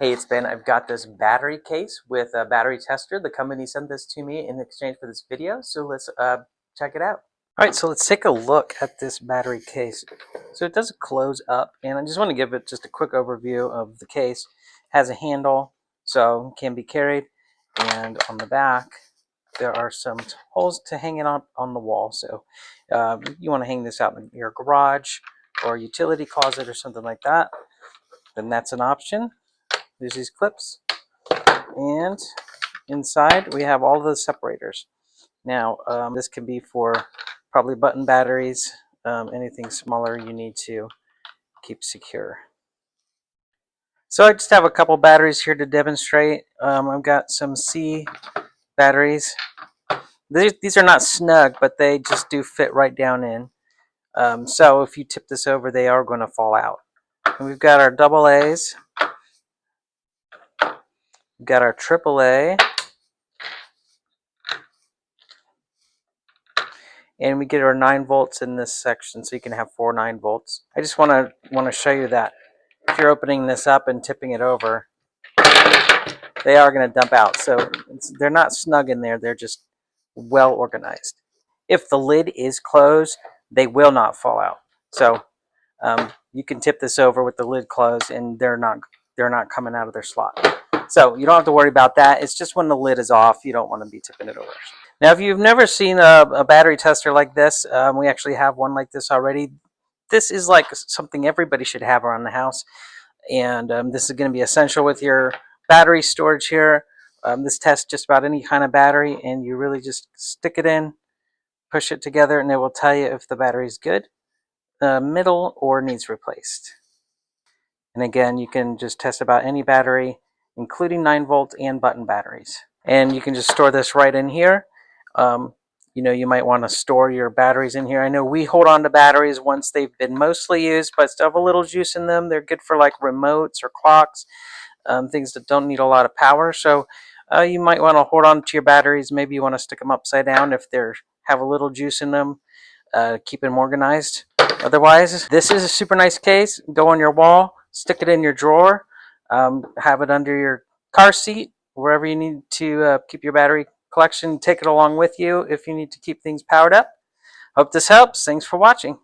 Hey, it's Ben. I've got this battery case with a battery tester. The company sent this to me in exchange for this video, so let's check it out. All right, so let's take a look at this battery case. So it does close up, and I just want to give it just a quick overview of the case. It has a handle, so it can be carried, and on the back there are some holes to hang it on the wall. So you want to hang this out in your garage or utility closet or something like that, then that's an option. There's these clips, and inside we have all the separators. Now this can be for probably button batteries, anything smaller you need to keep secure. So I just have a couple batteries here to demonstrate. I've got some C batteries. These are not snug, but they just do fit right down in. So if you tip this over, they are going to fall out. And we've got our double A's. We've got our triple A. And we get our 9 volts in this section, so you can have 4 9 volts. I just want to show you that if you're opening this up and tipping it over, they are going to dump out. So they're not snug in there, they're just well organized. If the lid is closed, they will not fall out. So you can tip this over with the lid closed, and they're not coming out of their slot. So you don't have to worry about that. It's just when the lid is off, you don't want to be tipping it over. Now, if you've never seen a battery tester like this, we actually have one like this already. This is like something everybody should have around the house, and this is going to be essential with your battery storage here. This tests just about any kind of battery, and you really just stick it in, push it together, and it will tell you if the battery is good, middle, or needs replaced. And again, you can just test about any battery, including 9 volt and button batteries. And you can just store this right in here. You know, you might want to store your batteries in here. I know we hold on to batteries once they've been mostly used, but still have a little juice in them. They're good for like remotes or clocks, things that don't need a lot of power. So you might want to hold on to your batteries. Maybe you want to stick them upside down if they have a little juice in them. Keep them organized. Otherwise, this is a super nice case. Go on your wall, stick it in your drawer, have it under your car seat, wherever you need to keep your battery collection. Take it along with you if you need to keep things powered up. Hope this helps. Thanks for watching.